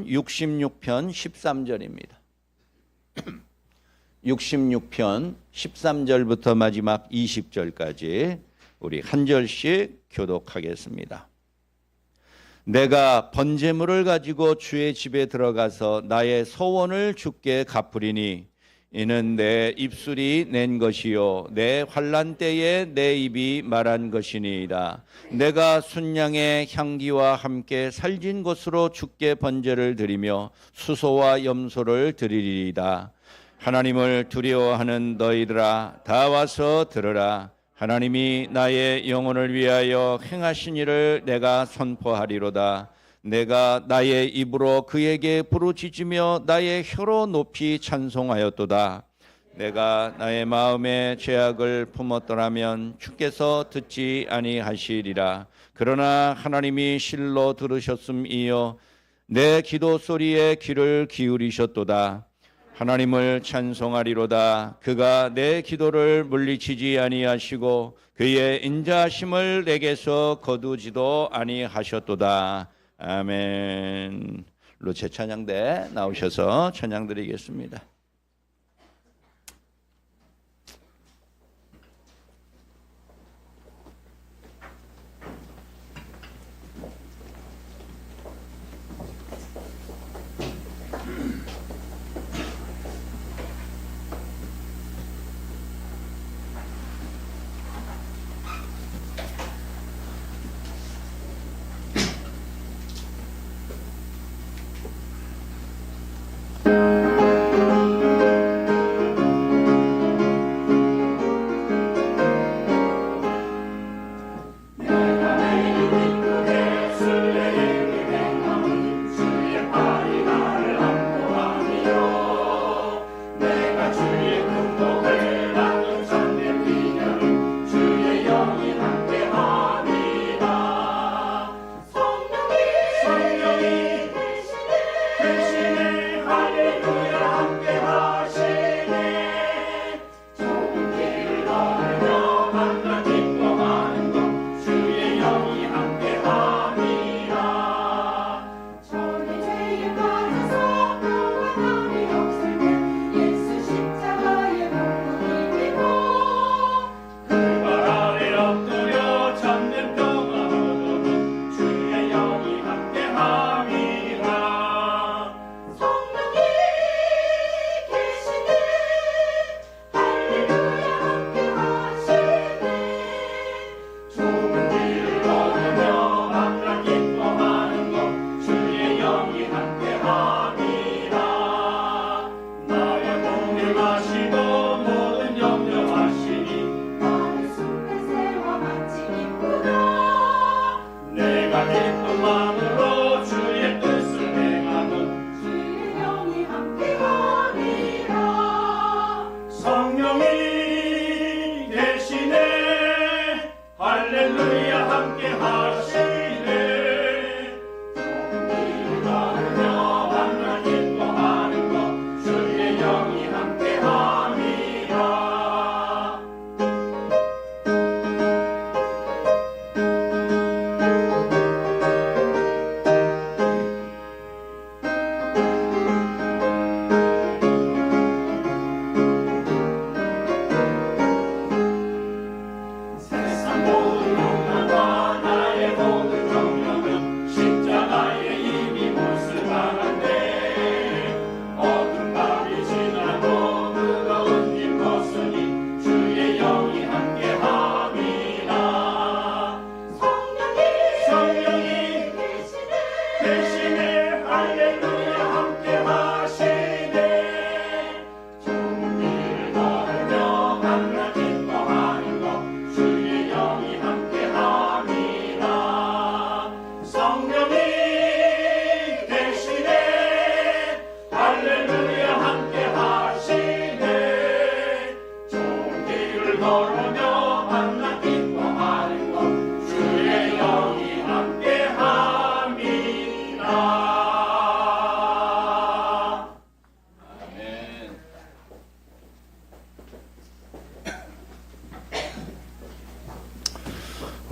66편 13절입니다. 66편 13절부터 마지막 20절까지 우리 한 절씩 교독하겠습니다. 내가 번제물을 가지고 주의 집에 들어가서 나의 소원을 주께 갚으리니 이는 내 입술이 낸 것이요 내 환난 때에 내 입이 말한 것이니이다. 내가 순양의 향기와 함께 살진 것으로 주께 번제를 드리며 수소와 염소를 드리리이다. 하나님을 두려워하는 너희들아 다 와서 들으라. 하나님이 나의 영혼을 위하여 행하신 일을 내가 선포하리로다. 내가 나의 입으로 그에게 부르짖으며 나의 혀로 높이 찬송하였도다. 내가 나의 마음에 죄악을 품었더라면 주께서 듣지 아니하시리라. 그러나 하나님이 실로 들으셨음이요 내 기도 소리에 귀를 기울이셨도다. 하나님을 찬송하리로다. 그가 내 기도를 물리치지 아니하시고 그의 인자하심을 내게서 거두지도 아니하셨도다. 아멘. 로체 찬양대 나오셔서 찬양 드리겠습니다.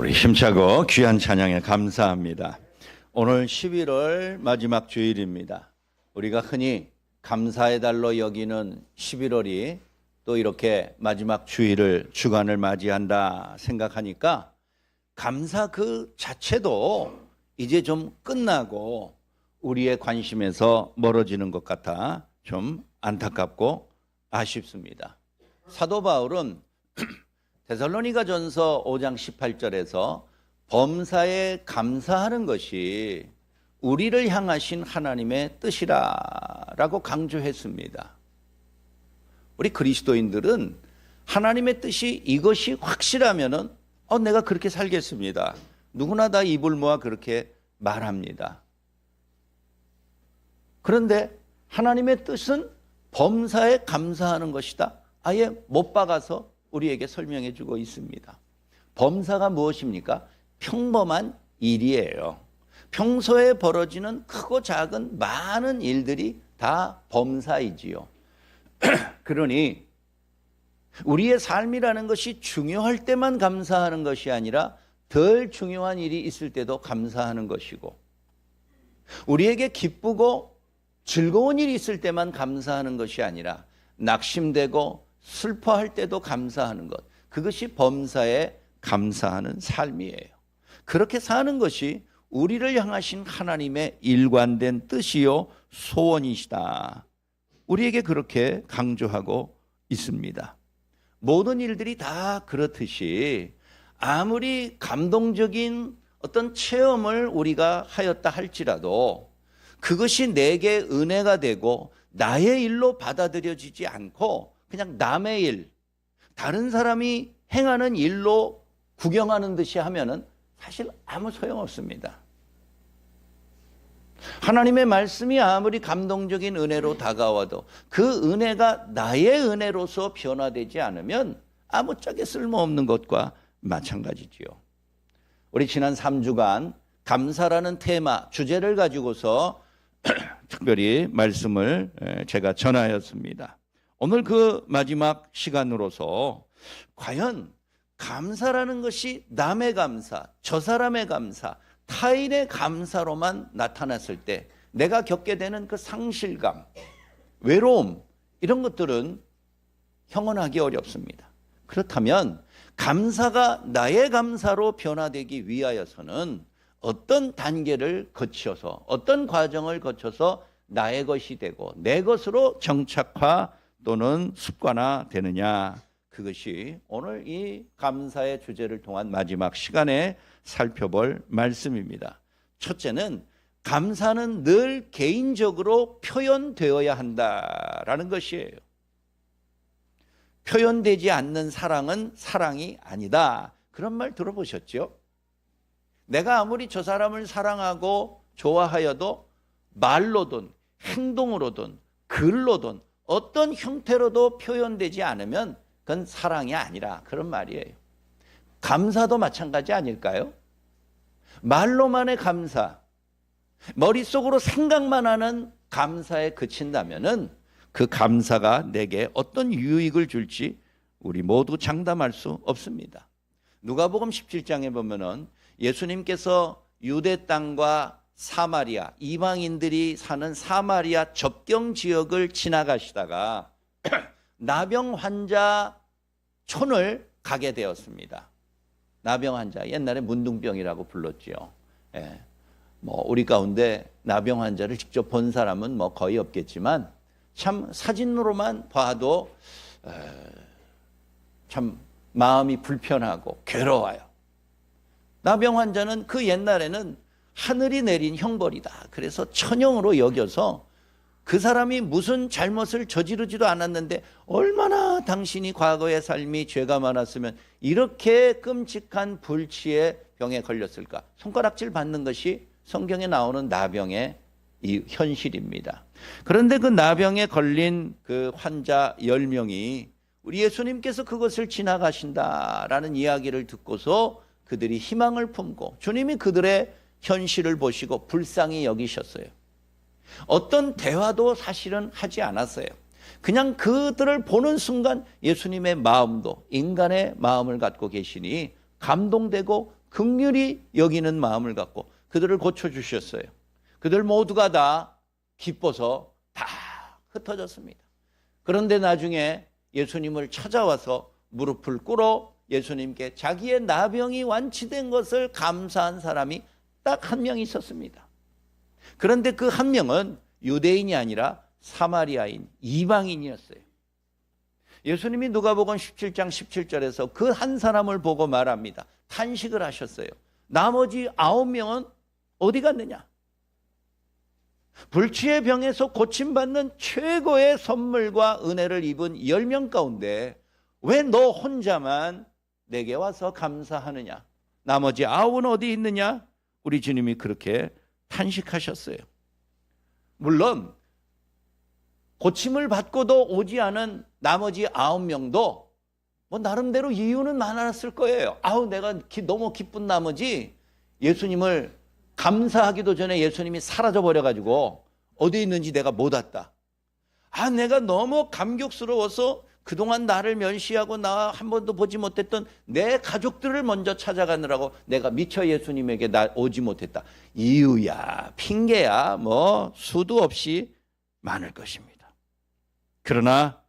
우리 힘차고 귀한 찬양에 감사합니다. 오늘 11월 마지막 주일입니다. 우리가 흔히 감사의 달로 여기는 11월이 또 이렇게 마지막 주간을 맞이한다 생각하니까 감사 그 자체도 이제 좀 끝나고 우리의 관심에서 멀어지는 것 같아 좀 안타깝고 아쉽습니다. 사도 바울은 데살로니가전서 5장 18절에서 범사에 감사하는 것이 우리를 향하신 하나님의 뜻이라고 강조했습니다. 우리 그리스도인들은 하나님의 뜻이 이것이 확실하면은 내가 그렇게 살겠습니다. 누구나 다 입을 모아 그렇게 말합니다. 그런데 하나님의 뜻은 범사에 감사하는 것이다. 아예 못 박아서 우리에게 설명해 주고 있습니다. 범사가 무엇입니까? 평범한 일이에요. 평소에 벌어지는 크고 작은 많은 일들이 다 범사이지요. 그러니 우리의 삶이라는 것이 중요할 때만 감사하는 것이 아니라 덜 중요한 일이 있을 때도 감사하는 것이고, 우리에게 기쁘고 즐거운 일이 있을 때만 감사하는 것이 아니라 낙심되고 슬퍼할 때도 감사하는 것, 그것이 범사에 감사하는 삶이에요. 그렇게 사는 것이 우리를 향하신 하나님의 일관된 뜻이요 소원이시다. 우리에게 그렇게 강조하고 있습니다. 모든 일들이 다 그렇듯이 아무리 감동적인 어떤 체험을 우리가 하였다 할지라도 그것이 내게 은혜가 되고 나의 일로 받아들여지지 않고 그냥 남의 일, 다른 사람이 행하는 일로 구경하는 듯이 하면은 사실 아무 소용없습니다. 하나님의 말씀이 아무리 감동적인 은혜로 다가와도 그 은혜가 나의 은혜로서 변화되지 않으면 아무짝에 쓸모없는 것과 마찬가지지요. 우리 지난 3주간 감사라는 테마, 주제를 가지고서 특별히 말씀을 제가 전하였습니다. 오늘 그 마지막 시간으로서 과연 감사라는 것이 남의 감사, 저 사람의 감사, 타인의 감사로만 나타났을 때 내가 겪게 되는 그 상실감, 외로움, 이런 것들은 형언하기 어렵습니다. 그렇다면 감사가 나의 감사로 변화되기 위하여서는 어떤 단계를 거쳐서, 어떤 과정을 거쳐서 나의 것이 되고 내 것으로 정착화 또는 습관화 되느냐, 그것이 오늘 이 감사의 주제를 통한 마지막 시간에 살펴볼 말씀입니다. 첫째는 감사는 늘 개인적으로 표현되어야 한다라는 것이에요. 표현되지 않는 사랑은 사랑이 아니다. 그런 말 들어보셨죠? 내가 아무리 저 사람을 사랑하고 좋아하여도 말로든 행동으로든 글로든 어떤 형태로도 표현되지 않으면 그건 사랑이 아니라, 그런 말이에요. 감사도 마찬가지 아닐까요? 말로만의 감사, 머릿속으로 생각만 하는 감사에 그친다면은 그 감사가 내게 어떤 유익을 줄지 우리 모두 장담할 수 없습니다. 누가복음 17장에 보면은 예수님께서 유대 땅과 사마리아, 이방인들이 사는 사마리아 접경 지역을 지나가시다가 나병 환자 촌을 가게 되었습니다. 나병 환자, 옛날에 문둥병이라고 불렀지요. 우리 가운데 나병 환자를 직접 본 사람은 거의 없겠지만 참 사진으로만 봐도 참 마음이 불편하고 괴로워요. 나병 환자는 그 옛날에는 하늘이 내린 형벌이다. 그래서 천형으로 여겨서 그 사람이 무슨 잘못을 저지르지도 않았는데 얼마나 당신이 과거의 삶이 죄가 많았으면 이렇게 끔찍한 불치의 병에 걸렸을까. 손가락질 받는 것이 성경에 나오는 나병의 이 현실입니다. 그런데 그 나병에 걸린 그 환자 10명이 우리 예수님께서 그것을 지나가신다라는 이야기를 듣고서 그들이 희망을 품고 주님이 그들의 현실을 보시고 불쌍히 여기셨어요. 어떤 대화도 사실은 하지 않았어요. 그냥 그들을 보는 순간 예수님의 마음도 인간의 마음을 갖고 계시니 감동되고 긍휼히 여기는 마음을 갖고 그들을 고쳐주셨어요. 그들 모두가 다 기뻐서 다 흩어졌습니다. 그런데 나중에 예수님을 찾아와서 무릎을 꿇어 예수님께 자기의 나병이 완치된 것을 감사한 사람이 딱 한 명 있었습니다. 그런데 그 한 명은 유대인이 아니라 사마리아인 이방인이었어요. 예수님이 누가복음 17장 17절에서 그 한 사람을 보고 말합니다. 탄식을 하셨어요. 나머지 9명은 어디 갔느냐? 불치의 병에서 고침받는 최고의 선물과 은혜를 입은 10명 가운데 왜 너 혼자만 내게 와서 감사하느냐? 나머지 9은 어디 있느냐? 우리 주님이 그렇게 탄식하셨어요. 물론 고침을 받고도 오지 않은 나머지 9명도 뭐 나름대로 이유는 많았을 거예요. 내가 너무 기쁜 나머지 예수님을 감사하기도 전에 예수님이 사라져 버려가지고 어디 있는지 내가 못 왔다. 내가 너무 감격스러워서 그동안 나를 멸시하고 나 한 번도 보지 못했던 내 가족들을 먼저 찾아가느라고 내가 미처 예수님에게 오지 못했다. 이유야, 핑계야, 뭐 수도 없이 많을 것입니다. 그러나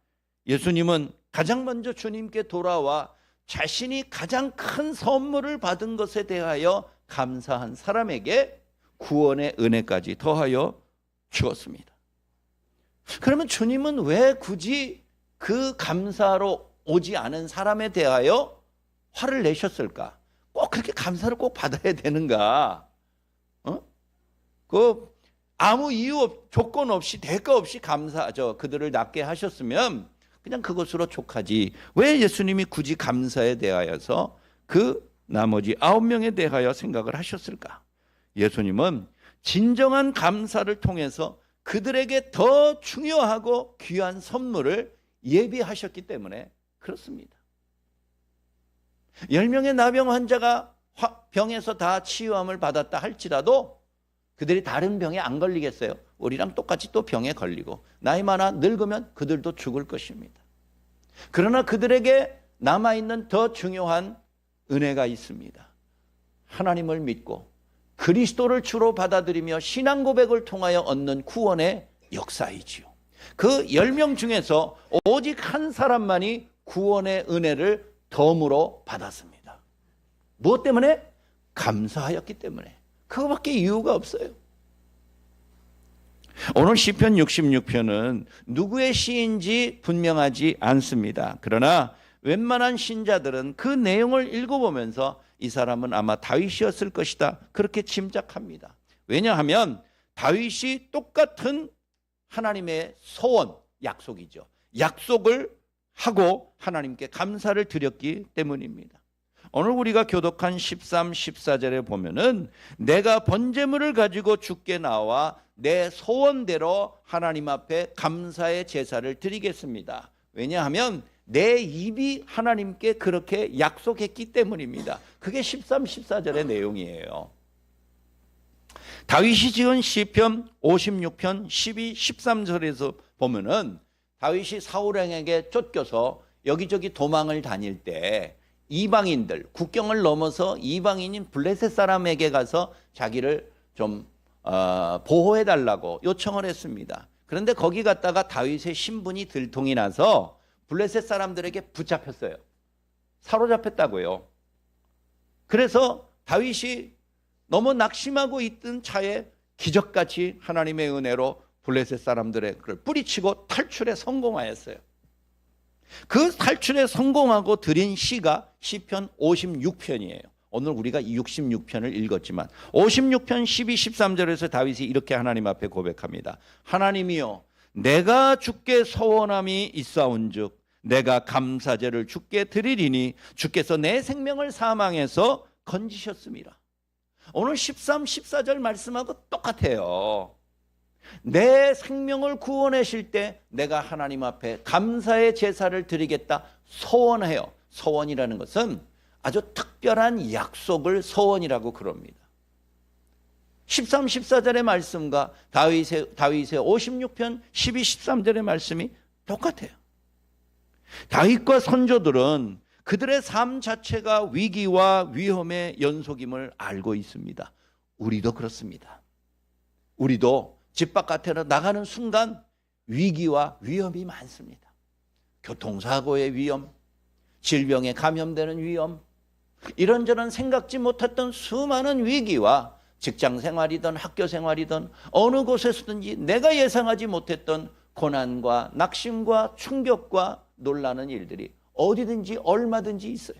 예수님은 가장 먼저 주님께 돌아와 자신이 가장 큰 선물을 받은 것에 대하여 감사한 사람에게 구원의 은혜까지 더하여 주었습니다. 그러면 주님은 왜 굳이 그 감사로 오지 않은 사람에 대하여 화를 내셨을까? 꼭 그렇게 감사를 꼭 받아야 되는가? 아무 이유, 조건 없이, 대가 없이 그들을 낫게 하셨으면 그냥 그것으로 족하지. 왜 예수님이 굳이 감사에 대하여서 그 나머지 9명에 대하여 생각을 하셨을까? 예수님은 진정한 감사를 통해서 그들에게 더 중요하고 귀한 선물을 예비하셨기 때문에 그렇습니다. 10명의 나병 환자가 병에서 다 치유함을 받았다 할지라도 그들이 다른 병에 안 걸리겠어요? 우리랑 똑같이 또 병에 걸리고 나이 많아 늙으면 그들도 죽을 것입니다. 그러나 그들에게 남아있는 더 중요한 은혜가 있습니다. 하나님을 믿고 그리스도를 주로 받아들이며 신앙 고백을 통하여 얻는 구원의 역사이지요. 그 10명 중에서 오직 한 사람만이 구원의 은혜를 덤으로 받았습니다. 무엇 때문에? 감사하였기 때문에. 그거밖에 이유가 없어요. 오늘 시편 66편은 누구의 시인지 분명하지 않습니다. 그러나 웬만한 신자들은 그 내용을 읽어보면서 이 사람은 아마 다윗이었을 것이다, 그렇게 짐작합니다. 왜냐하면 다윗이 똑같은 하나님의 소원, 약속이죠. 약속을 하고 하나님께 감사를 드렸기 때문입니다. 오늘 우리가 교독한 13, 14절에 보면은 내가 번제물을 가지고 주께 나와 내 소원대로 하나님 앞에 감사의 제사를 드리겠습니다. 왜냐하면 내 입이 하나님께 그렇게 약속했기 때문입니다. 그게 13, 14절의 내용이에요. 다윗이 지은 시편 56편 12, 13절에서 보면은 다윗이 사울왕에게 쫓겨서 여기저기 도망을 다닐 때 이방인들, 국경을 넘어서 이방인인 블레셋 사람에게 가서 자기를 좀 보호해달라고 요청을 했습니다. 그런데 거기 갔다가 다윗의 신분이 들통이 나서 블레셋 사람들에게 붙잡혔어요. 사로잡혔다고요. 그래서 다윗이 너무 낙심하고 있던 차에 기적같이 하나님의 은혜로 블레셋 사람들의 그를 뿌리치고 탈출에 성공하였어요. 그 탈출에 성공하고 드린 시가 시편 56편이에요. 오늘 우리가 66편을 읽었지만 56편 12, 13절에서 다윗이 이렇게 하나님 앞에 고백합니다. 하나님이여, 내가 주께 서원함이 있사온즉 내가 감사제를 주께 드리리니 주께서 내 생명을 사망에서 건지셨습니다. 오늘 13, 14절 말씀하고 똑같아요. 내 생명을 구원하실 때 내가 하나님 앞에 감사의 제사를 드리겠다 서원해요. 서원이라는 것은 아주 특별한 약속을 서원이라고 그럽니다. 13, 14절의 말씀과 다윗의 56편 12, 13절의 말씀이 똑같아요. 다윗과 선조들은 그들의 삶 자체가 위기와 위험의 연속임을 알고 있습니다. 우리도 그렇습니다. 우리도 집 바깥으로 나가는 순간 위기와 위험이 많습니다. 교통사고의 위험, 질병에 감염되는 위험, 이런저런 생각지 못했던 수많은 위기와 직장 생활이든 학교 생활이든 어느 곳에서든지 내가 예상하지 못했던 고난과 낙심과 충격과 놀라는 일들이 어디든지 얼마든지 있어요.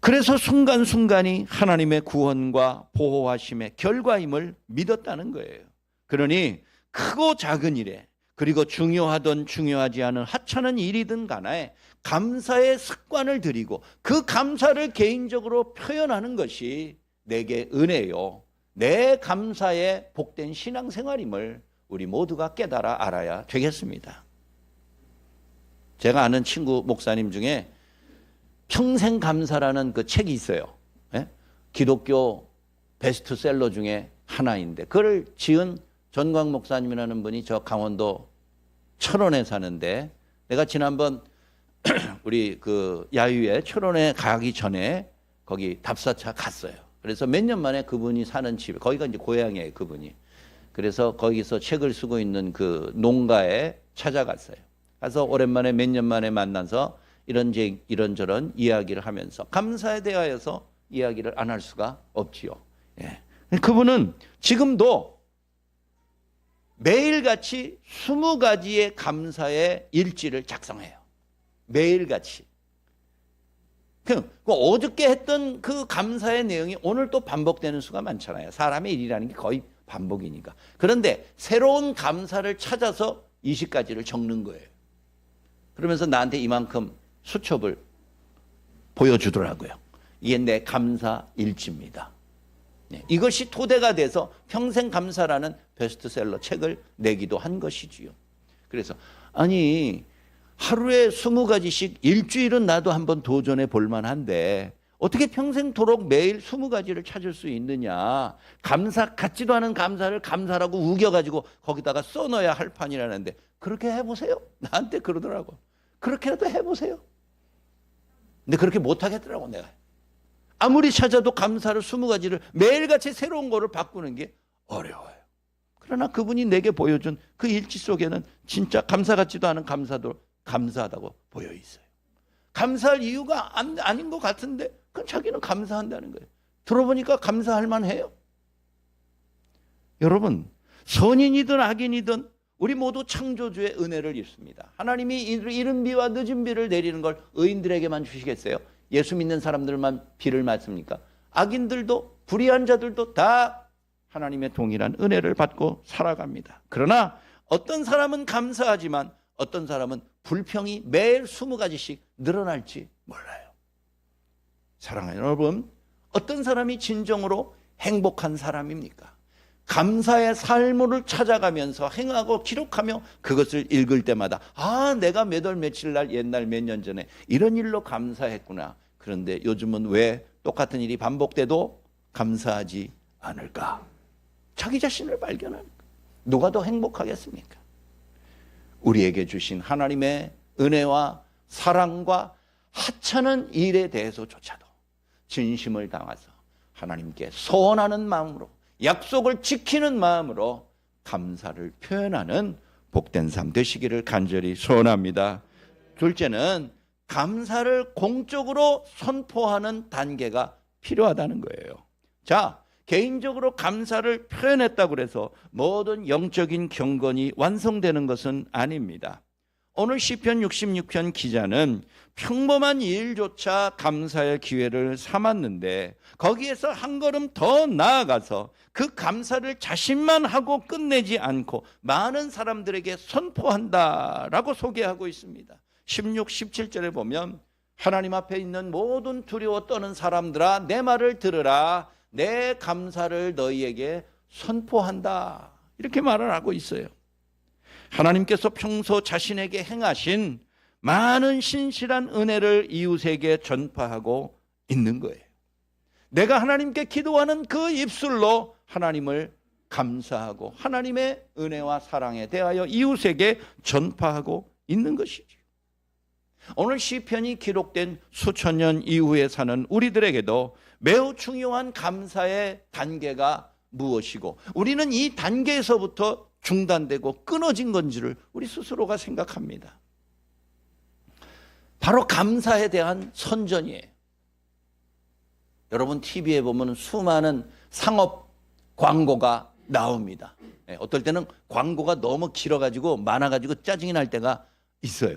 그래서 순간순간이 하나님의 구원과 보호하심의 결과임을 믿었다는 거예요. 그러니 크고 작은 일에, 그리고 중요하든 중요하지 않은 하찮은 일이든 간에 감사의 습관을 들이고 그 감사를 개인적으로 표현하는 것이 내게 은혜요, 내 감사의 복된 신앙생활임을 우리 모두가 깨달아 알아야 되겠습니다. 제가 아는 친구 목사님 중에 평생 감사라는 그 책이 있어요. 예? 기독교 베스트셀러 중에 하나인데 그걸 지은 전광 목사님이라는 분이 저 강원도 철원에 사는데, 내가 지난번 우리 그 야유회 철원에 가기 전에 거기 답사차 갔어요. 그래서 몇 년 만에 그분이 사는 집에, 거기가 이제 고향이에요, 그분이. 그래서 거기서 책을 쓰고 있는 그 농가에 찾아갔어요. 가서 오랜만에 몇 년 만에 만나서 이런저런 이야기를 하면서 감사에 대하여서 이야기를 안 할 수가 없지요. 예. 그분은 지금도 매일같이 20가지의 감사의 일지를 작성해요. 매일같이. 어저께 했던 그 감사의 내용이 오늘 또 반복되는 수가 많잖아요. 사람의 일이라는 게 거의 반복이니까. 그런데 새로운 감사를 찾아서 20가지를 적는 거예요. 그러면서 나한테 이만큼 수첩을 보여주더라고요. 이게 내 감사 일지입니다. 이것이 토대가 돼서 평생 감사라는 베스트셀러 책을 내기도 한 것이지요. 그래서 아니 하루에 20가지씩 일주일은 나도 한번 도전해 볼 만한데 어떻게 평생토록 매일 20가지를 찾을 수 있느냐. 감사 같지도 않은 감사를 감사라고 우겨가지고 거기다가 써넣어야 할 판이라는데 그렇게 해보세요. 나한테 그러더라고. 그렇게라도 해보세요. 근데 그렇게 못하겠더라고 내가. 아무리 찾아도 감사를 20가지를 매일같이 새로운 거를 바꾸는 게 어려워요. 그러나 그분이 내게 보여준 그 일지 속에는 진짜 감사 같지도 않은 감사도 감사하다고 보여 있어요. 감사할 이유가 아닌 것 같은데 그건 자기는 감사한다는 거예요. 들어보니까 감사할 만해요. 여러분, 선인이든 악인이든 우리 모두 창조주의 은혜를 입습니다. 하나님이 이른 비와 늦은 비를 내리는 걸 의인들에게만 주시겠어요? 예수 믿는 사람들만 비를 맞습니까? 악인들도 불의한 자들도 다 하나님의 동일한 은혜를 받고 살아갑니다. 그러나 어떤 사람은 감사하지만 어떤 사람은 불평이 매일 20가지씩 늘어날지 몰라요. 사랑하는 여러분, 어떤 사람이 진정으로 행복한 사람입니까? 감사의 삶을 찾아가면서 행하고 기록하며 그것을 읽을 때마다 내가 몇 월 며칠 날 옛날 몇 년 전에 이런 일로 감사했구나. 그런데 요즘은 왜 똑같은 일이 반복돼도 감사하지 않을까? 자기 자신을 발견하는 거예요. 누가 더 행복하겠습니까? 우리에게 주신 하나님의 은혜와 사랑과 하찮은 일에 대해서조차도 진심을 담아서 하나님께 소원하는 마음으로, 약속을 지키는 마음으로 감사를 표현하는 복된 삶 되시기를 간절히 소원합니다. 둘째는 감사를 공적으로 선포하는 단계가 필요하다는 거예요. 자, 개인적으로 감사를 표현했다고 해서 모든 영적인 경건이 완성되는 것은 아닙니다. 오늘 시편 66편 기자는 평범한 일조차 감사의 기회를 삼았는데 거기에서 한 걸음 더 나아가서 그 감사를 자신만 하고 끝내지 않고 많은 사람들에게 선포한다라고 소개하고 있습니다. 16, 17절에 보면 하나님 앞에 있는 모든 두려워 떠는 사람들아 내 말을 들으라. 내 감사를 너희에게 선포한다. 이렇게 말을 하고 있어요. 하나님께서 평소 자신에게 행하신 많은 신실한 은혜를 이웃에게 전파하고 있는 거예요. 내가 하나님께 기도하는 그 입술로 하나님을 감사하고 하나님의 은혜와 사랑에 대하여 이웃에게 전파하고 있는 것이죠. 오늘 시편이 기록된 수천 년 이후에 사는 우리들에게도 매우 중요한 감사의 단계가 무엇이고 우리는 이 단계에서부터 중단되고 끊어진 건지를 우리 스스로가 생각합니다. 바로 감사에 대한 선전이에요. 여러분 TV에 보면 수많은 상업 광고가 나옵니다. 어떨 때는 광고가 너무 길어가지고 많아가지고 짜증이 날 때가 있어요.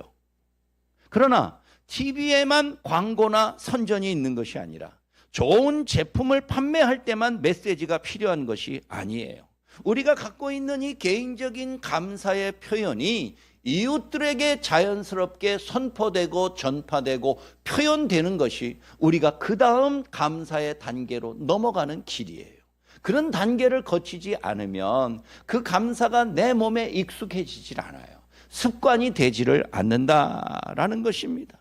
그러나 TV에만 광고나 선전이 있는 것이 아니라 좋은 제품을 판매할 때만 메시지가 필요한 것이 아니에요. 우리가 갖고 있는 이 개인적인 감사의 표현이 이웃들에게 자연스럽게 선포되고 전파되고 표현되는 것이 우리가 그 다음 감사의 단계로 넘어가는 길이에요. 그런 단계를 거치지 않으면 그 감사가 내 몸에 익숙해지질 않아요. 습관이 되지를 않는다라는 것입니다.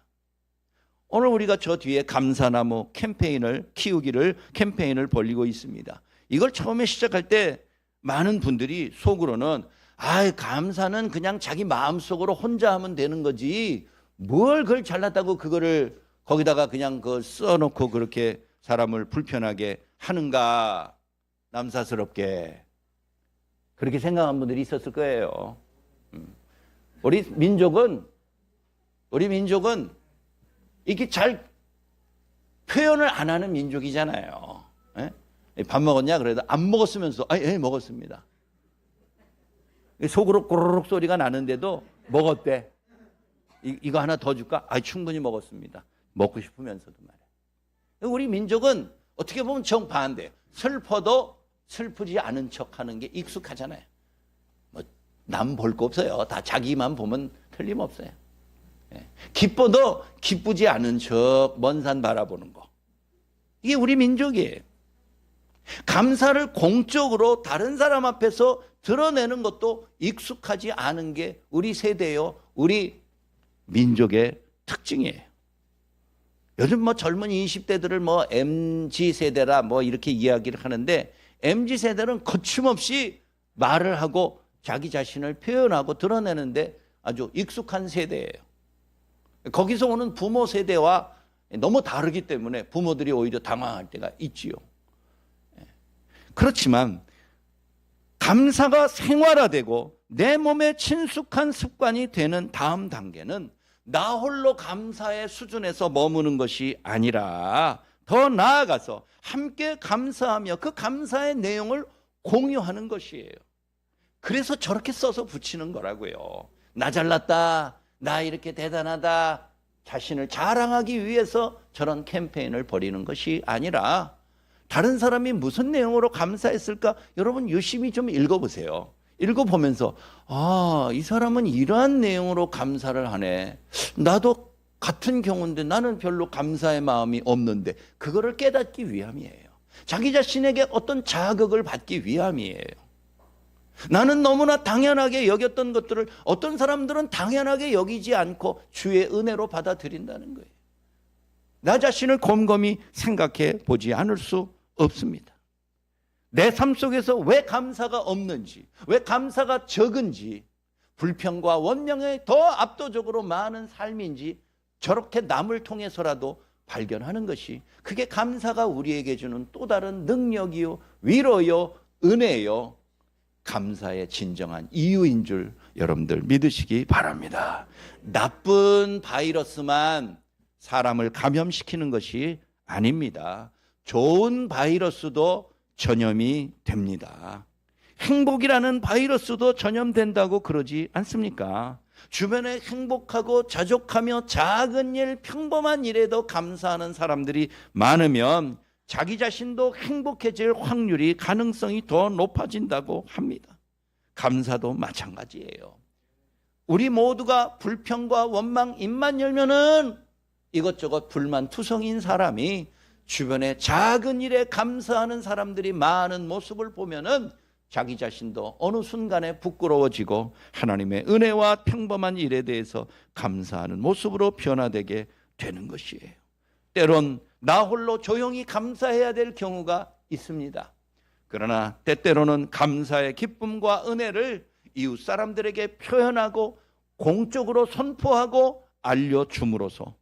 오늘 우리가 저 뒤에 감사나무 캠페인을 키우기를 캠페인을 벌이고 있습니다. 이걸 처음에 시작할 때 많은 분들이 속으로는 감사는 그냥 자기 마음속으로 혼자 하면 되는 거지 뭘 그걸 잘났다고 그거를 거기다가 그냥 그 써놓고 그렇게 사람을 불편하게 하는가, 남사스럽게 그렇게 생각한 분들이 있었을 거예요. 우리 민족은 이게 잘 표현을 안 하는 민족이잖아요. 밥 먹었냐? 그래도 안 먹었으면서 먹었습니다. 속으로 꼬르륵 소리가 나는데도 먹었대. 이거 하나 더 줄까? 충분히 먹었습니다. 먹고 싶으면서도 말이야. 우리 민족은 어떻게 보면 정반대. 슬퍼도 슬프지 않은 척하는 게 익숙하잖아요. 남 볼 거 없어요. 다 자기만 보면 틀림없어요. 기뻐도 기쁘지 않은 척 먼 산 바라보는 거. 이게 우리 민족이에요. 감사를 공적으로 다른 사람 앞에서 드러내는 것도 익숙하지 않은 게 우리 세대요, 우리 민족의 특징이에요. 요즘 젊은 20대들을 MZ세대라 이렇게 이야기를 하는데 MZ세대는 거침없이 말을 하고 자기 자신을 표현하고 드러내는데 아주 익숙한 세대예요. 거기서 오는 부모 세대와 너무 다르기 때문에 부모들이 오히려 당황할 때가 있지요. 그렇지만 감사가 생활화되고 내 몸에 친숙한 습관이 되는 다음 단계는 나 홀로 감사의 수준에서 머무는 것이 아니라 더 나아가서 함께 감사하며 그 감사의 내용을 공유하는 것이에요. 그래서 저렇게 써서 붙이는 거라고요. 나 잘났다, 나 이렇게 대단하다, 자신을 자랑하기 위해서 저런 캠페인을 벌이는 것이 아니라 다른 사람이 무슨 내용으로 감사했을까? 여러분 유심히 좀 읽어보세요. 읽어보면서 이 사람은 이러한 내용으로 감사를 하네. 나도 같은 경우인데 나는 별로 감사의 마음이 없는데 그거를 깨닫기 위함이에요. 자기 자신에게 어떤 자극을 받기 위함이에요. 나는 너무나 당연하게 여겼던 것들을 어떤 사람들은 당연하게 여기지 않고 주의 은혜로 받아들인다는 거예요. 나 자신을 곰곰이 생각해 보지 않을 수 없습니다. 내 삶 속에서 왜 감사가 없는지, 왜 감사가 적은지, 불평과 원망에 더 압도적으로 많은 삶인지 저렇게 남을 통해서라도 발견하는 것이 그게 감사가 우리에게 주는 또 다른 능력이요, 위로요, 은혜요, 감사의 진정한 이유인 줄 여러분들 믿으시기 바랍니다. 나쁜 바이러스만 사람을 감염시키는 것이 아닙니다. 좋은 바이러스도 전염이 됩니다. 행복이라는 바이러스도 전염된다고 그러지 않습니까? 주변에 행복하고 자족하며 작은 일, 평범한 일에도 감사하는 사람들이 많으면 자기 자신도 행복해질 확률이, 가능성이 더 높아진다고 합니다. 감사도 마찬가지예요. 우리 모두가 불평과 원망 입만 열면은 이것저것 불만투성인 사람이 주변에 작은 일에 감사하는 사람들이 많은 모습을 보면은 자기 자신도 어느 순간에 부끄러워지고 하나님의 은혜와 평범한 일에 대해서 감사하는 모습으로 변화되게 되는 것이에요. 때론 나 홀로 조용히 감사해야 될 경우가 있습니다. 그러나 때때로는 감사의 기쁨과 은혜를 이웃 사람들에게 표현하고 공적으로 선포하고 알려줌으로써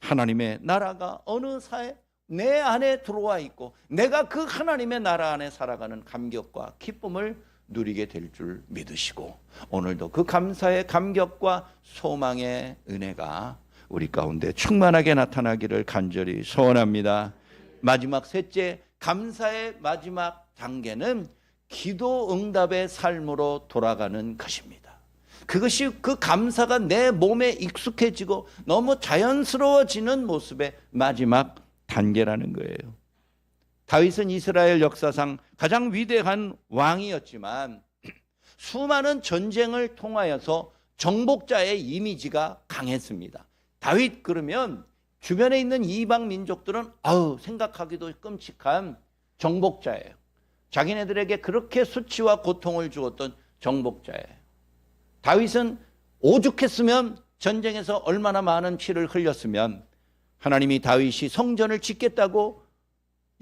하나님의 나라가 어느 사에 내 안에 들어와 있고 내가 그 하나님의 나라 안에 살아가는 감격과 기쁨을 누리게 될 줄 믿으시고, 오늘도 그 감사의 감격과 소망의 은혜가 우리 가운데 충만하게 나타나기를 간절히 소원합니다. 마지막 셋째, 감사의 마지막 단계는 기도 응답의 삶으로 돌아가는 것입니다. 그것이 그 감사가 내 몸에 익숙해지고 너무 자연스러워지는 모습의 마지막 단계라는 거예요. 다윗은 이스라엘 역사상 가장 위대한 왕이었지만 수많은 전쟁을 통하여서 정복자의 이미지가 강했습니다. 다윗 그러면 주변에 있는 이방 민족들은 생각하기도 끔찍한 정복자예요. 자기네들에게 그렇게 수치와 고통을 주었던 정복자예요. 다윗은 오죽했으면, 전쟁에서 얼마나 많은 피를 흘렸으면 하나님이 다윗이 성전을 짓겠다고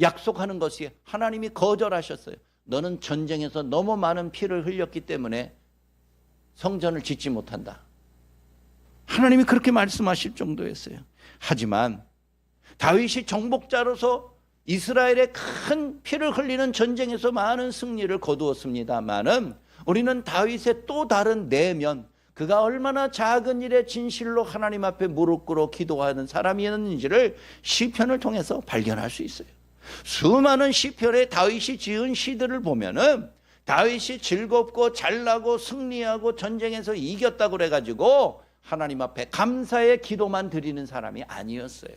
약속하는 것이 하나님이 거절하셨어요. 너는 전쟁에서 너무 많은 피를 흘렸기 때문에 성전을 짓지 못한다. 하나님이 그렇게 말씀하실 정도였어요. 하지만 다윗이 정복자로서 이스라엘의 큰 피를 흘리는 전쟁에서 많은 승리를 거두었습니다마는 우리는 다윗의 또 다른 내면, 그가 얼마나 작은 일에 진실로 하나님 앞에 무릎 꿇어 기도하는 사람이었는지를 시편을 통해서 발견할 수 있어요. 수많은 시편에 다윗이 지은 시들을 보면은 다윗이 즐겁고 잘나고 승리하고 전쟁에서 이겼다고 그래가지고 하나님 앞에 감사의 기도만 드리는 사람이 아니었어요.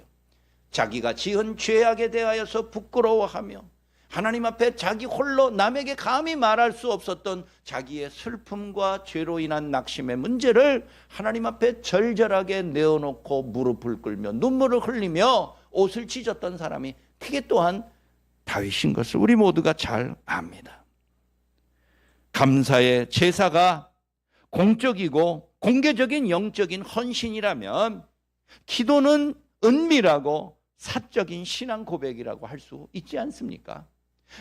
자기가 지은 죄악에 대하여서 부끄러워하며 하나님 앞에 자기 홀로 남에게 감히 말할 수 없었던 자기의 슬픔과 죄로 인한 낙심의 문제를 하나님 앞에 절절하게 내어놓고 무릎을 꿇며 눈물을 흘리며 옷을 찢었던 사람이 그게 또한 다윗인 것을 우리 모두가 잘 압니다. 감사의 제사가 공적이고 공개적인 영적인 헌신이라면 기도는 은밀하고 사적인 신앙 고백이라고 할 수 있지 않습니까?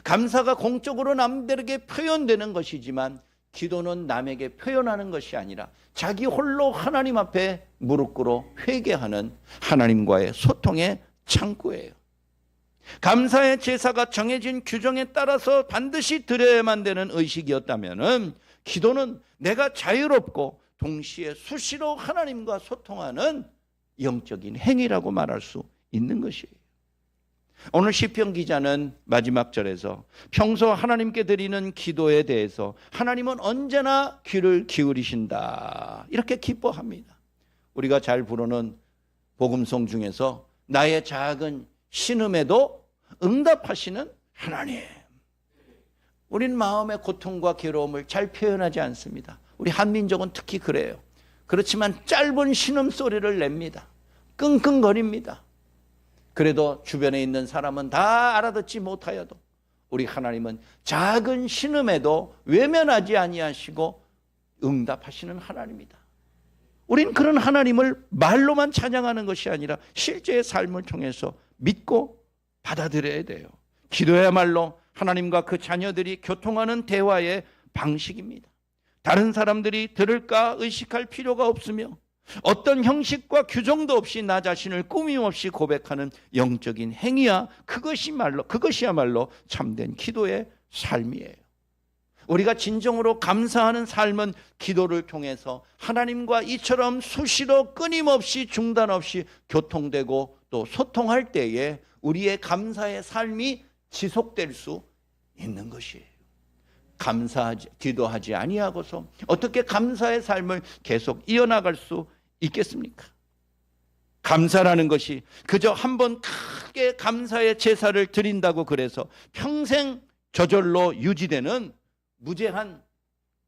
감사가 공적으로 남들에게 표현되는 것이지만 기도는 남에게 표현하는 것이 아니라 자기 홀로 하나님 앞에 무릎 꿇어 회개하는 하나님과의 소통의 창구예요. 감사의 제사가 정해진 규정에 따라서 반드시 드려야만 되는 의식이었다면 기도는 내가 자유롭고 동시에 수시로 하나님과 소통하는 영적인 행위라고 말할 수 있는 것이에요. 오늘 시편 기자는 마지막 절에서 평소 하나님께 드리는 기도에 대해서 하나님은 언제나 귀를 기울이신다, 이렇게 기뻐합니다. 우리가 잘 부르는 복음송 중에서 나의 작은 신음에도 응답하시는 하나님. 우린 마음의 고통과 괴로움을 잘 표현하지 않습니다. 우리 한민족은 특히 그래요. 그렇지만 짧은 신음소리를 냅니다. 끙끙거립니다. 그래도 주변에 있는 사람은 다 알아듣지 못하여도 우리 하나님은 작은 신음에도 외면하지 아니하시고 응답하시는 하나님이다. 우린 그런 하나님을 말로만 찬양하는 것이 아니라 실제의 삶을 통해서 믿고 받아들여야 돼요. 기도야말로 하나님과 그 자녀들이 교통하는 대화의 방식입니다. 다른 사람들이 들을까 의식할 필요가 없으며 어떤 형식과 규정도 없이 나 자신을 꾸밈없이 고백하는 영적인 행위야, 그것이야말로 참된 기도의 삶이에요. 우리가 진정으로 감사하는 삶은 기도를 통해서 하나님과 이처럼 수시로 끊임없이 중단 없이 교통되고 또 소통할 때에 우리의 감사의 삶이 지속될 수 있는 것이에요. 기도하지 아니하고서 어떻게 감사의 삶을 계속 이어나갈 수 있겠습니까? 감사라는 것이 그저 한번 크게 감사의 제사를 드린다고 그래서 평생 저절로 유지되는 무제한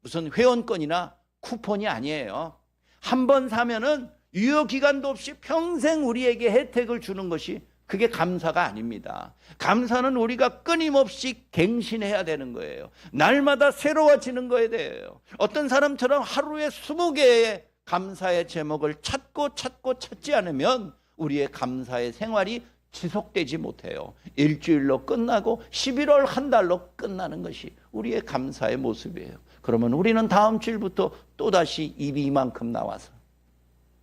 무슨 회원권이나 쿠폰이 아니에요. 한 번 사면은 유효기간도 없이 평생 우리에게 혜택을 주는 것이 그게 감사가 아닙니다. 감사는 우리가 끊임없이 갱신해야 되는 거예요. 날마다 새로워지는 거에 대해요. 어떤 사람처럼 하루에 20개의 감사의 제목을 찾지 않으면 우리의 감사의 생활이 지속되지 못해요. 일주일로 끝나고 11월 한 달로 끝나는 것이 우리의 감사의 모습이에요. 그러면 우리는 다음 주일부터 또다시 입이 이만큼 나와서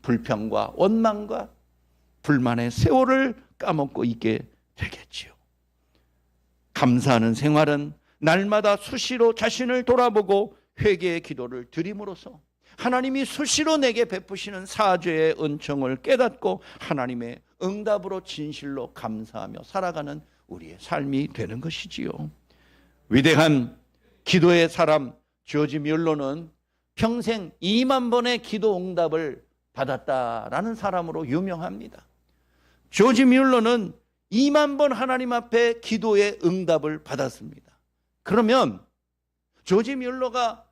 불평과 원망과 불만의 세월을 까먹고 있게 되겠지요. 감사하는 생활은 날마다 수시로 자신을 돌아보고 회개의 기도를 드림으로써 하나님이 수시로 내게 베푸시는 사죄의 은총을 깨닫고 하나님의 응답으로 진실로 감사하며 살아가는 우리의 삶이 되는 것이지요. 위대한 기도의 사람 조지 뮬러는 평생 2만 번의 기도 응답을 받았다라는 사람으로 유명합니다. 조지 뮬러는 2만 번 하나님 앞에 기도의 응답을 받았습니다. 그러면 조지 뮬러가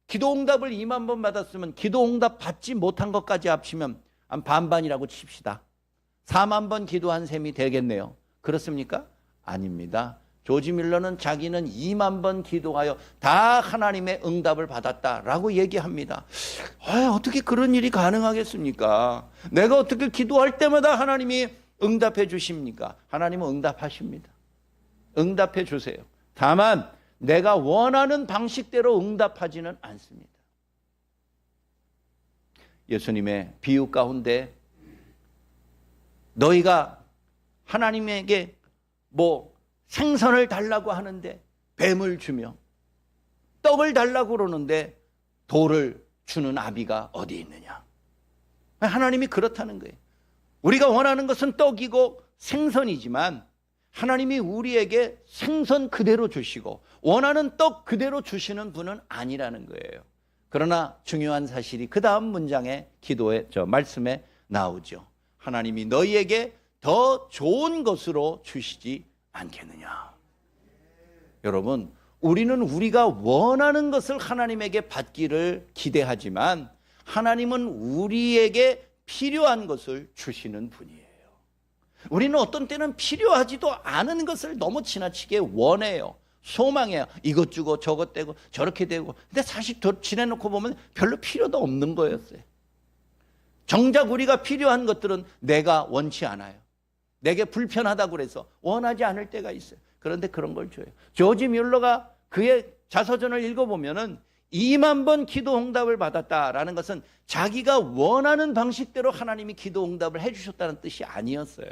기도 응답을 2만 번 받았으면 기도 응답 받지 못한 것까지 합치면 한 반반이라고 칩시다. 4만 번 기도한 셈이 되겠네요. 그렇습니까? 아닙니다. 조지 뮬러는 자기는 2만 번 기도하여 다 하나님의 응답을 받았다라고 얘기합니다. 어떻게 그런 일이 가능하겠습니까? 내가 어떻게 기도할 때마다 하나님이 응답해 주십니까? 하나님은 응답하십니다. 응답해 주세요. 다만 내가 원하는 방식대로 응답하지는 않습니다. 예수님의 비유 가운데 너희가 하나님에게 생선을 달라고 하는데 뱀을 주며 떡을 달라고 그러는데 돌을 주는 아비가 어디 있느냐. 하나님이 그렇다는 거예요. 우리가 원하는 것은 떡이고 생선이지만 하나님이 우리에게 생선 그대로 주시고 원하는 떡 그대로 주시는 분은 아니라는 거예요. 그러나 중요한 사실이 그 다음 문장의 기도의 말씀에 나오죠. 하나님이 너희에게 더 좋은 것으로 주시지 않겠느냐. 여러분, 우리는 우리가 원하는 것을 하나님에게 받기를 기대하지만 하나님은 우리에게 필요한 것을 주시는 분이에요. 우리는 어떤 때는 필요하지도 않은 것을 너무 지나치게 원해요. 소망해요. 이것 주고 저것 되고 저렇게 되고. 근데 사실 더 지내놓고 보면 별로 필요도 없는 거였어요. 정작 우리가 필요한 것들은 내가 원치 않아요. 내게 불편하다고 그래서 원하지 않을 때가 있어요. 그런데 그런 걸 줘요. 조지 뮬러가 그의 자서전을 읽어보면은 2만 번 기도 응답을 받았다라는 것은 자기가 원하는 방식대로 하나님이 기도 응답을 해주셨다는 뜻이 아니었어요.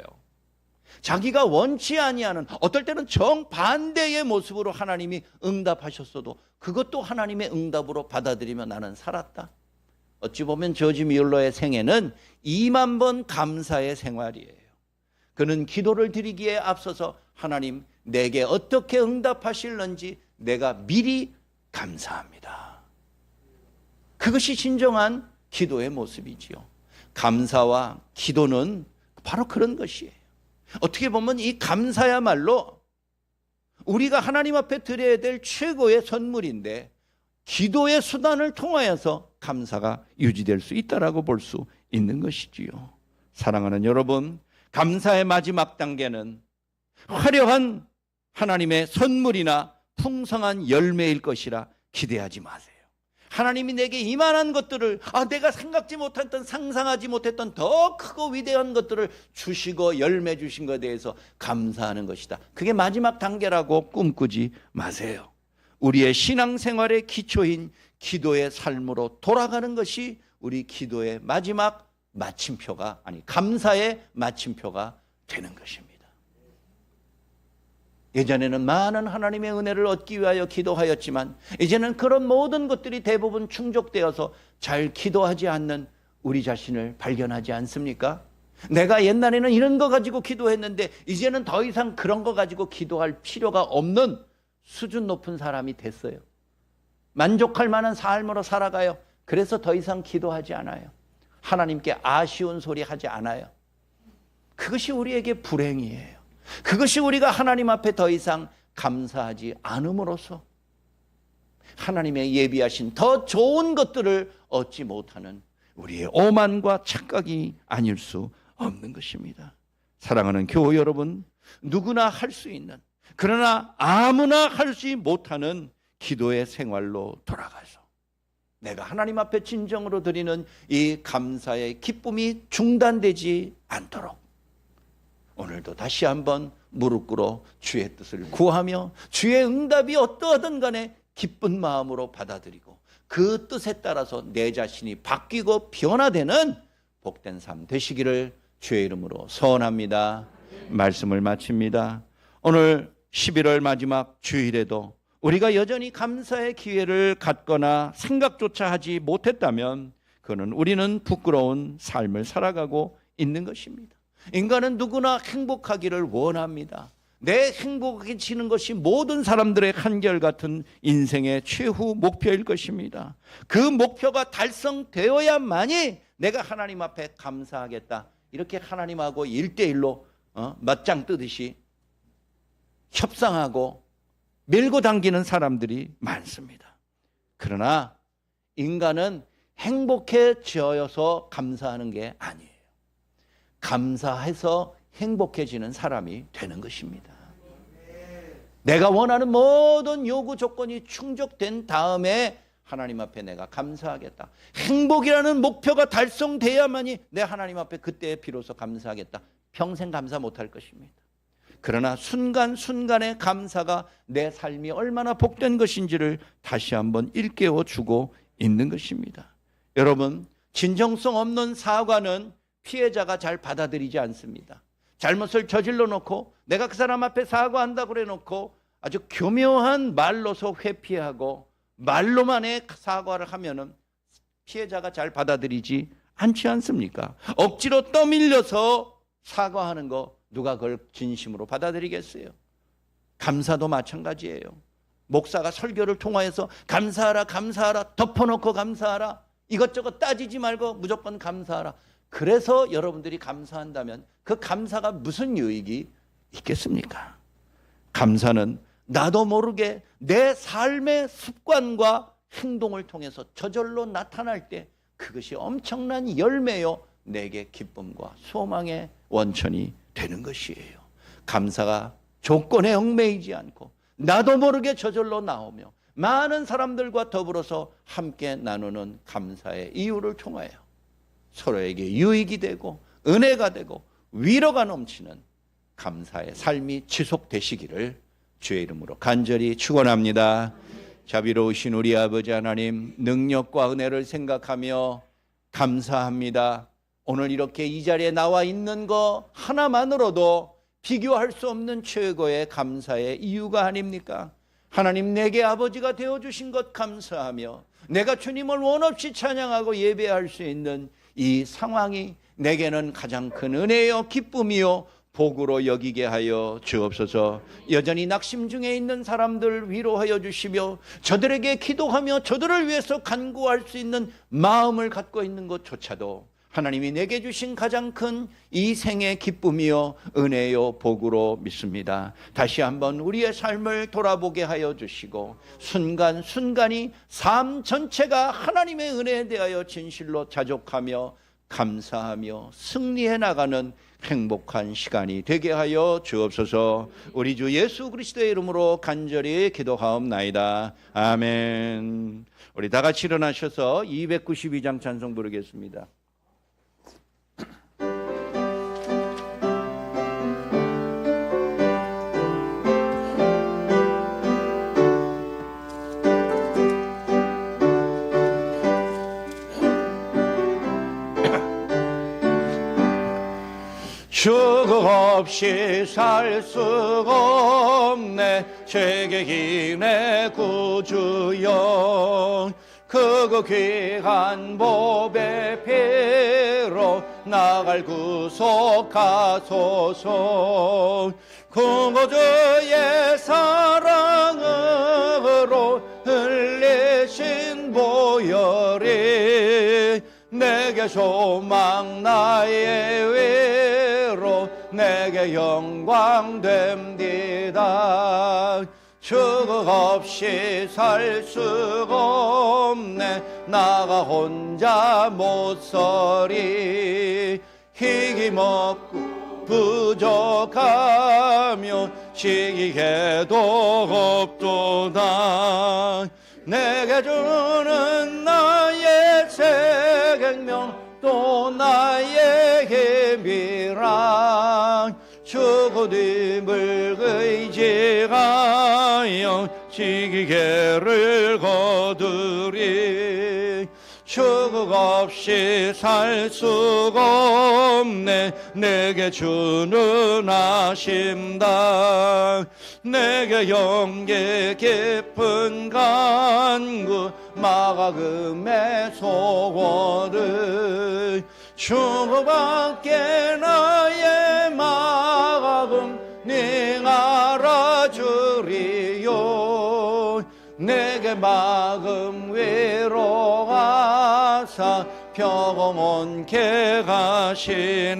자기가 원치 아니하는, 어떨 때는 정반대의 모습으로 하나님이 응답하셨어도 그것도 하나님의 응답으로 받아들이며 나는 살았다. 어찌 보면 조지 뮬러의 생애는 2만 번 감사의 생활이에요. 그는 기도를 드리기에 앞서서 하나님 내게 어떻게 응답하실는지 내가 미리 감사합니다. 그것이 진정한 기도의 모습이지요. 감사와 기도는 바로 그런 것이에요. 어떻게 보면 이 감사야말로 우리가 하나님 앞에 드려야 될 최고의 선물인데 기도의 수단을 통하여서 감사가 유지될 수 있다라고 볼 수 있는 것이지요. 사랑하는 여러분, 감사의 마지막 단계는 화려한 하나님의 선물이나 풍성한 열매일 것이라 기대하지 마세요. 하나님이 내게 이만한 것들을, 내가 생각지 못했던, 상상하지 못했던 더 크고 위대한 것들을 주시고 열매 주신 것에 대해서 감사하는 것이다. 그게 마지막 단계라고 꿈꾸지 마세요. 우리의 신앙생활의 기초인 기도의 삶으로 돌아가는 것이 우리 기도의 마지막 마침표가, 감사의 마침표가 되는 것입니다. 예전에는 많은 하나님의 은혜를 얻기 위하여 기도하였지만 이제는 그런 모든 것들이 대부분 충족되어서 잘 기도하지 않는 우리 자신을 발견하지 않습니까? 내가 옛날에는 이런 거 가지고 기도했는데 이제는 더 이상 그런 거 가지고 기도할 필요가 없는 수준 높은 사람이 됐어요. 만족할 만한 삶으로 살아가요. 그래서 더 이상 기도하지 않아요. 하나님께 아쉬운 소리 하지 않아요. 그것이 우리에게 불행이에요. 그것이 우리가 하나님 앞에 더 이상 감사하지 않음으로써 하나님의 예비하신 더 좋은 것들을 얻지 못하는 우리의 오만과 착각이 아닐 수 없는 것입니다. 사랑하는 교우 여러분, 누구나 할 수 있는, 그러나 아무나 하지 못하는 기도의 생활로 돌아가서 내가 하나님 앞에 진정으로 드리는 이 감사의 기쁨이 중단되지 않도록 오늘도 다시 한번 무릎 꿇어 주의 뜻을 구하며 주의 응답이 어떠하든 간에 기쁜 마음으로 받아들이고 그 뜻에 따라서 내 자신이 바뀌고 변화되는 복된 삶 되시기를 주의 이름으로 소원합니다. 말씀을 마칩니다. 오늘 11월 마지막 주일에도 우리가 여전히 감사의 기회를 갖거나 생각조차 하지 못했다면 그는 우리는 부끄러운 삶을 살아가고 있는 것입니다. 인간은 누구나 행복하기를 원합니다. 내 행복해지는 것이 모든 사람들의 한결같은 인생의 최후 목표일 것입니다. 그 목표가 달성되어야만이 내가 하나님 앞에 감사하겠다. 이렇게 하나님하고 1대1로 맞짱 뜨듯이 협상하고 밀고 당기는 사람들이 많습니다. 그러나 인간은 행복해져서 감사하는 게 아니에요. 감사해서 행복해지는 사람이 되는 것입니다. 내가 원하는 모든 요구 조건이 충족된 다음에 하나님 앞에 내가 감사하겠다. 행복이라는 목표가 달성돼야만이 내 하나님 앞에 그때 비로소 감사하겠다. 평생 감사 못할 것입니다. 그러나 순간순간의 감사가 내 삶이 얼마나 복된 것인지를 다시 한번 일깨워 주고 있는 것입니다. 여러분, 진정성 없는 사과는 피해자가 잘 받아들이지 않습니다. 잘못을 저질러 놓고 내가 그 사람 앞에 사과한다고 그래 놓고 아주 교묘한 말로서 회피하고 말로만의 사과를 하면은 피해자가 잘 받아들이지 않지 않습니까? 억지로 떠밀려서 사과하는 거 누가 그걸 진심으로 받아들이겠어요? 감사도 마찬가지예요. 목사가 설교를 통하여서 감사하라 감사하라 덮어놓고 감사하라 이것저것 따지지 말고 무조건 감사하라. 그래서 여러분들이 감사한다면 그 감사가 무슨 유익이 있겠습니까? 감사는 나도 모르게 내 삶의 습관과 행동을 통해서 저절로 나타날 때 그것이 엄청난 열매요 내게 기쁨과 소망의 원천이 되는 것이에요. 감사가 조건에 얽매이지 않고 나도 모르게 저절로 나오며 많은 사람들과 더불어서 함께 나누는 감사의 이유를 통하여 서로에게 유익이 되고 은혜가 되고 위로가 넘치는 감사의 삶이 지속되시기를 주의 이름으로 간절히 축원합니다. 자비로우신 우리 아버지 하나님, 능력과 은혜를 생각하며 감사합니다. 오늘 이렇게 이 자리에 나와 있는 거 하나만으로도 비교할 수 없는 최고의 감사의 이유가 아닙니까? 하나님, 내게 아버지가 되어주신 것 감사하며 내가 주님을 원없이 찬양하고 예배할 수 있는 이 상황이 내게는 가장 큰 은혜요 기쁨이요 복으로 여기게 하여 주옵소서. 여전히 낙심 중에 있는 사람들 위로하여 주시며 저들에게 기도하며 저들을 위해서 간구할 수 있는 마음을 갖고 있는 것조차도 하나님이 내게 주신 가장 큰 이 생의 기쁨이요 은혜요 복으로 믿습니다. 다시 한번 우리의 삶을 돌아보게 하여 주시고 순간순간이 삶 전체가 하나님의 은혜에 대하여 진실로 자족하며 감사하며 승리해 나가는 행복한 시간이 되게 하여 주옵소서. 우리 주 예수 그리스도의 이름으로 간절히 기도하옵나이다. 아멘. 우리 다 같이 일어나셔서 292장 찬송 부르겠습니다. 주 없이 살 수가 없네 죄객인의 구주여 그 귀한 보배 피로 나갈 구속하소서 구주의 사랑으로 흘리신 보혈이 내게 소망 나의 위로 내게 영광 됨디다 주 없이 살 수가 없네 나가 혼자 못 서리 희귀먹고 부족하며 시기해도 없도다 내게 주는 나의 생명 또 나의 힘이라 주님을 의지하여 지기개를 거두리 주국 없이 살 수가 없네. 내게 주는 아심다. 내게 영계 깊은 간구 마가금의 소원을 주밖에 나의 마가금 네 알아주리요. 내게 마금 위로하사 평온케 가시네.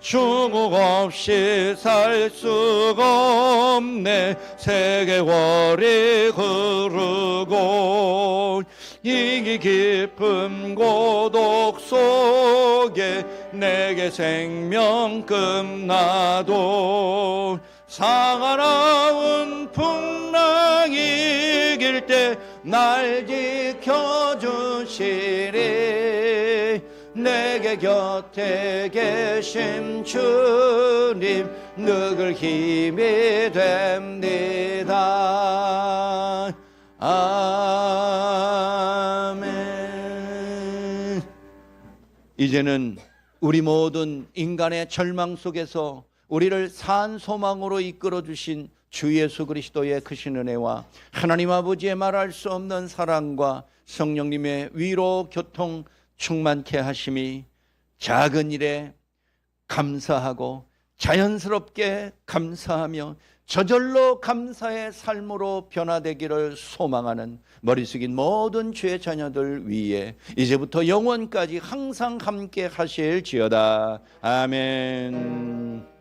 주국 없이 살 수가 없네. 세계월이 흐르고 이 깊은 고독 속에 내게 생명 끝나도 사나운 풍랑 이길 때 날 지켜주시리. 내게 곁에 계신 주님 늘 힘이 됩니다. 아멘. 이제는 우리 모든 인간의 절망 속에서 우리를 산 소망으로 이끌어 주신 주 예수 그리스도의 크신 은혜와 하나님 아버지의 말할 수 없는 사랑과 성령님의 위로 교통 충만케 하심이 작은 일에 감사하고 자연스럽게 감사하며 저절로 감사의 삶으로 변화되기를 소망하는 머리 숙인 모든 주의 자녀들 위에 이제부터 영원까지 항상 함께 하실지어다. 아멘.